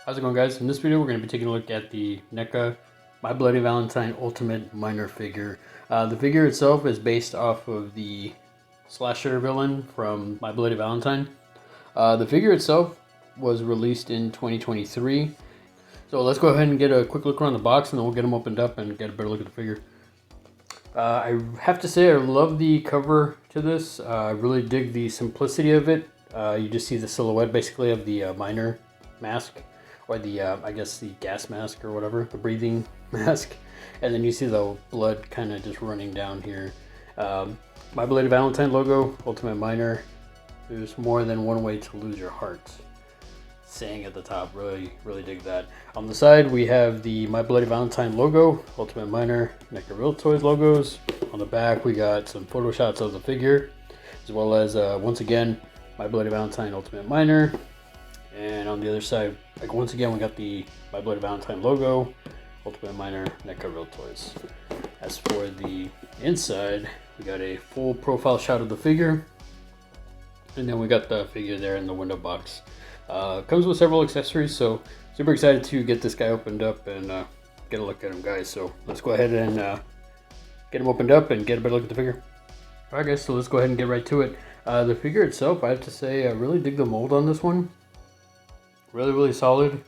How's it going, guys? In this video we're going to be taking a look at the NECA My Bloody Valentine Ultimate Miner figure. The figure itself is based off of the slasher villain from My Bloody Valentine. The figure itself was released in 2023. So let's go ahead and get a quick look around the box and then we'll get them opened up and get a better look at the figure. I have to say I love the cover to this. I really dig the simplicity of it. You just see the silhouette basically of the miner mask. Or the, I guess the gas mask or whatever, the breathing mask. And then you see the blood kind of just running down here. My Bloody Valentine logo, Ultimate Miner. There's more than one way to lose your heart. Saying at the top, really dig that. On the side, we have the My Bloody Valentine logo, Ultimate Miner, NECA Real Toys logos. On the back, we got some photo shots of the figure, as well as, once again, My Bloody Valentine Ultimate Miner. And on the other side, like once again, we got the My Bloody Valentine logo, Ultimate Miner, NECA Real Toys. As for the inside, we got a full profile shot of the figure. And then we got the figure there in the window box. Comes with several accessories, so super excited to get this guy opened up and get a look at him, guys. So let's go ahead and get him opened up and get a better look at the figure. Alright guys, so let's go ahead and get right to it. The figure itself, I have to say, I really dig the mold on this one. Really solid.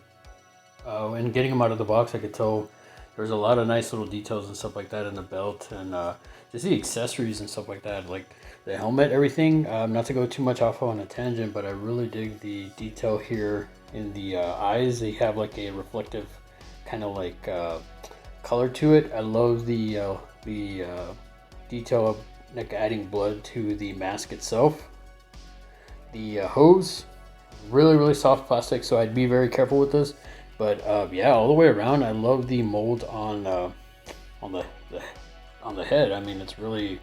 And getting him out of the box, I could tell there's a lot of nice little details and stuff like that in the belt, and just the accessories and stuff like that, like the helmet, everything. Not to go too much off on a tangent, but I really dig the detail here in the eyes. They have like a reflective kind of like color to it. I love the detail of like adding blood to the mask itself. The hose, really soft plastic, so I'd be very careful with this. But yeah, all the way around, I love the mold on the head. I mean, it's really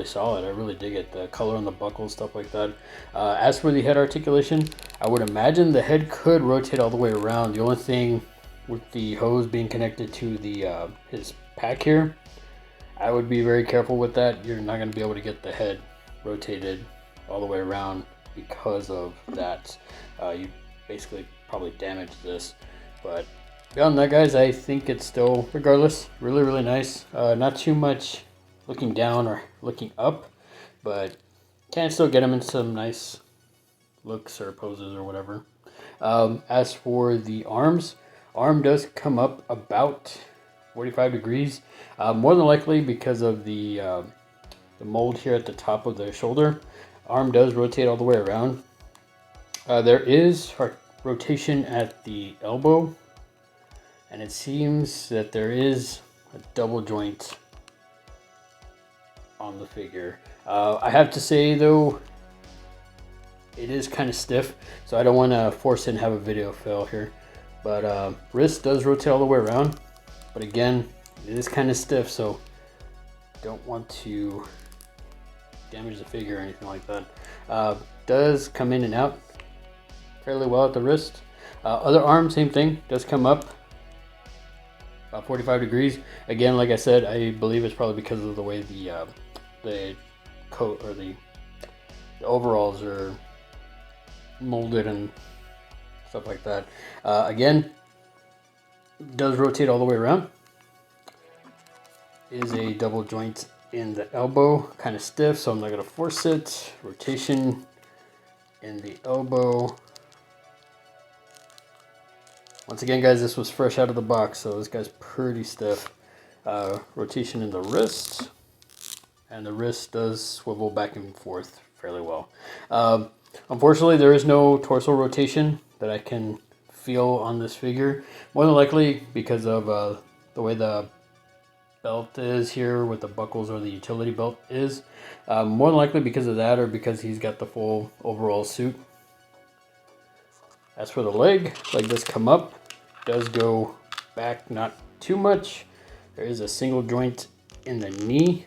solid. I really dig it. The color on the buckle, stuff like that. As for the head articulation, I would imagine the head could rotate all the way around. The only thing with the hose being connected to the his pack here, I would be very careful with that. You're not going to be able to get the head rotated all the way around because of that. You basically probably damage this, but beyond that, guys, I think it's still, regardless, really nice. Not too much looking down or looking up, but can still get them in some nice looks or poses or whatever. As for the arm does come up about 45 degrees, more than likely because of the mold here at the top of the shoulder. Arm does rotate all the way around. There is rotation at the elbow, and it seems that there is a double joint on the figure. I have to say though, it is kind of stiff, so I don't want to force it and have a video fail here. But wrist does rotate all the way around, but again, it is kind of stiff, so don't want to damage the figure or anything like that. Does come in and out fairly well at the wrist. Other arm, same thing, does come up about 45 degrees. Again, like I said, I believe it's probably because of the way the coat or the overalls are molded and stuff like that. Again, does rotate all the way around. Is a double joint in the elbow, kind of stiff, so I'm not going to force it. Rotation in the elbow. Once again, guys, this was fresh out of the box, so this guy's pretty stiff. Rotation in the wrist, and the wrist does swivel back and forth fairly well. Unfortunately, there is no torso rotation that I can feel on this figure, more than likely because of the way the belt is here with the buckles, or the utility belt is. More than likely because of that, or because he's got the full overall suit. As for the leg does come up, does go back not too much. There is a single joint in the knee.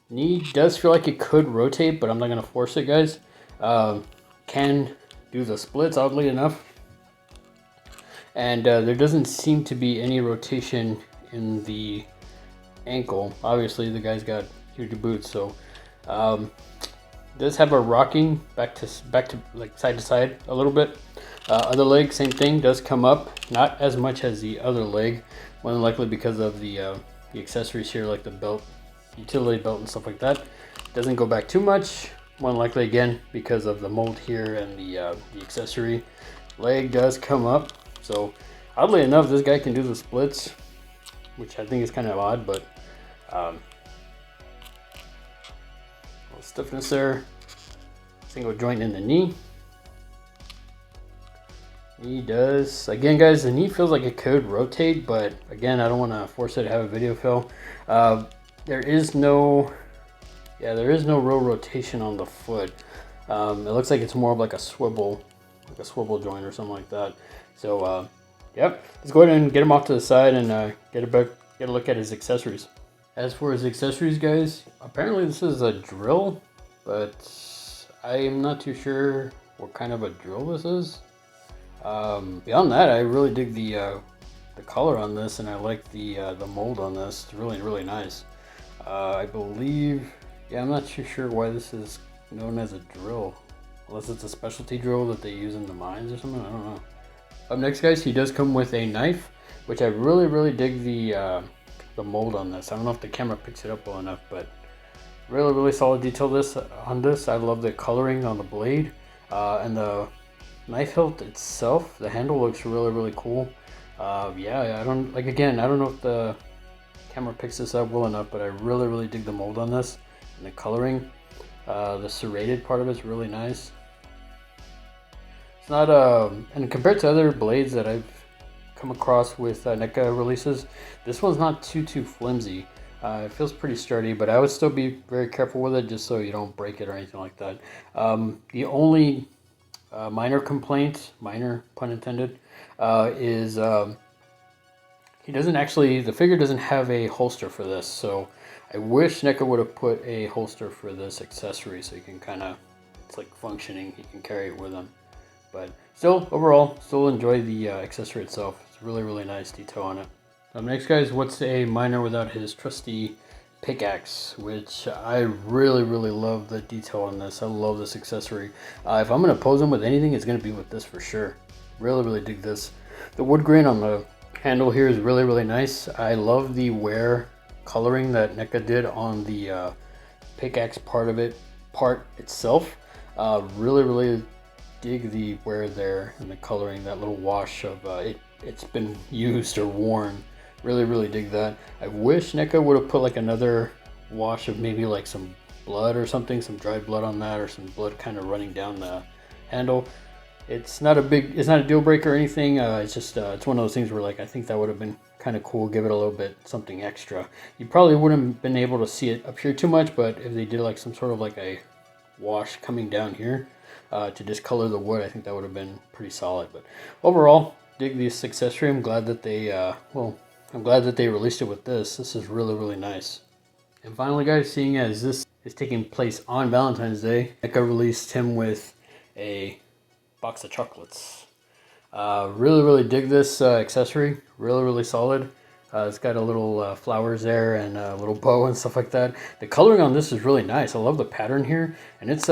Knee does feel like it could rotate, but I'm not going to force it, guys. Can do the splits, oddly enough. And there doesn't seem to be any rotation in the ankle. Obviously, the guy's got huge boots, so does have a rocking back to like side to side a little bit. Other leg, same thing, does come up, not as much as the other leg, more than likely because of the accessories here, like the belt, utility belt and stuff like that. Doesn't go back too much, more than likely again because of the mold here and the accessory. Leg does come up, so oddly enough, this guy can do the splits, which I think is kind of odd, but little stiffness there. Single joint in the knee. Knee does, again guys, the knee feels like it could rotate, but again, I don't want to force it to have a video fill. There is no real rotation on the foot. It looks like it's more of like a swivel joint or something like that. So yep, let's go ahead and get him off to the side and get a look at his accessories. As for his accessories, guys, apparently this is a drill, but I am not too sure what kind of a drill this is. Beyond that, I really dig the color on this, and I like the mold on this. It's really nice. I believe, yeah, I'm not too sure why this is known as a drill, unless it's a specialty drill that they use in the mines or something. I don't know. Up next, guys, he does come with a knife, which I really dig the mold on this. I don't know if the camera picks it up well enough, but really solid detail on this. I love the coloring on the blade, and the knife hilt itself. The handle looks really cool. Yeah, I don't know if the camera picks this up well enough, but I really dig the mold on this and the coloring. The serrated part of it's really nice. It's not and compared to other blades that I've come across with NECA releases, this one's not too flimsy. It feels pretty sturdy, but I would still be very careful with it just so you don't break it or anything like that. The only minor complaint, minor pun intended, is the figure doesn't have a holster for this, so I wish NECA would have put a holster for this accessory so you can it's like functioning, you can carry it with him. But still, overall, still enjoy the accessory itself. It's really nice detail on it. Next, guys, what's a miner without his trusty pickaxe, which I really love the detail on this. I love this accessory. If I'm going to pose him with anything, it's going to be with this for sure. Really dig this. The wood grain on the handle here is really nice. I love the wear coloring that NECA did on the pickaxe part itself. Really dig the wear there and the coloring, that little wash of it's been used or worn. Really dig that. I wish NECA would have put like another wash of maybe like some blood or something, some dried blood on that, or some blood kind of running down the handle. It's not a deal breaker or anything. It's just it's one of those things where like I think that would have been kind of cool. Give it a little bit something extra. You probably wouldn't have been able to see it up here too much, but if they did like some sort of like a wash coming down here to discolor the wood, I think that would have been pretty solid. But overall, dig this accessory. I'm glad that they released it with this. This is really nice. And finally, guys, seeing as this is taking place on Valentine's Day, NECA released him with a box of chocolates. Really dig this accessory. Really solid. It's got a little flowers there and a little bow and stuff like that. The coloring on this is really nice. I love the pattern here, and it's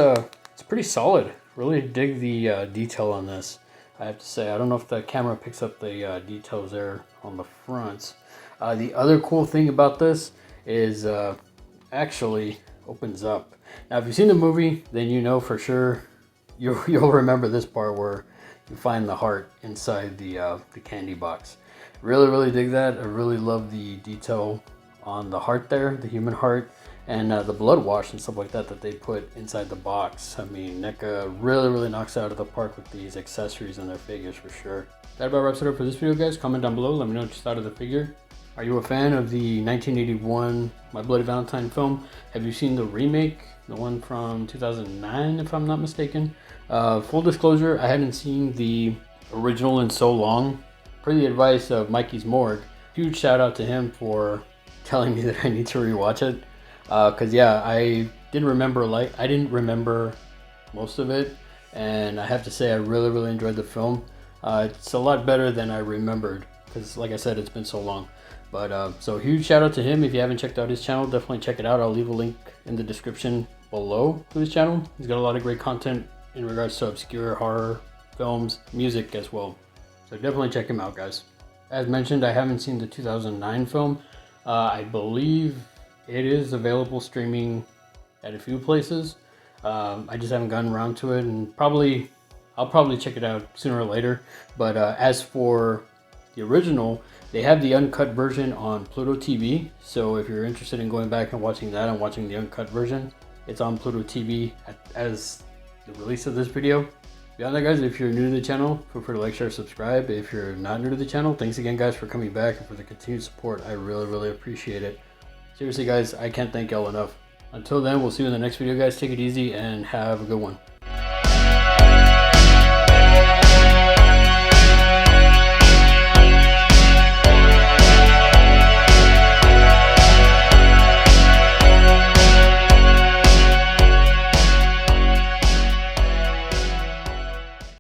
pretty solid. Really dig the detail on this. I have to say, I don't know if the camera picks up the details there on the fronts. The other cool thing about this is actually opens up. Now, if you've seen the movie, then you know for sure you'll remember this part where you find the heart inside the candy box. Really dig that. I really love the detail on the heart there, the human heart, and the blood wash and stuff like that they put inside the box. I mean, NECA really knocks it out of the park with these accessories and their figures for sure. That about wraps it up for this video, guys. Comment down below. Let me know what you thought of the figure. Are you a fan of the 1981 My Bloody Valentine film? Have you seen the remake, the one from 2009, if I'm not mistaken? Full disclosure, I hadn't seen the original in so long. Per the advice of Mikey's Morgue, huge shout out to him for telling me that I need to rewatch it. Cause yeah, I didn't remember most of it, and I have to say I really enjoyed the film. It's a lot better than I remembered, because like I said, it's been so long. But so huge shout out to him. If you haven't checked out his channel, definitely check it out. I'll leave a link in the description below to his channel. He's got a lot of great content in regards to obscure horror films, music as well. So definitely check him out, guys. As mentioned, I haven't seen the 2009 film. I believe it is available streaming at a few places. I just haven't gotten around to it, and I'll probably check it out sooner or later. But as for the original, they have the uncut version on Pluto TV. So if you're interested in going back and watching that and watching the uncut version, it's on Pluto TV as the release of this video. Beyond that, guys, if you're new to the channel, feel free to like, share, subscribe. If you're not new to the channel, thanks again, guys, for coming back and for the continued support. I really appreciate it. Seriously, guys, I can't thank y'all enough. Until then, we'll see you in the next video, guys. Take it easy and have a good one.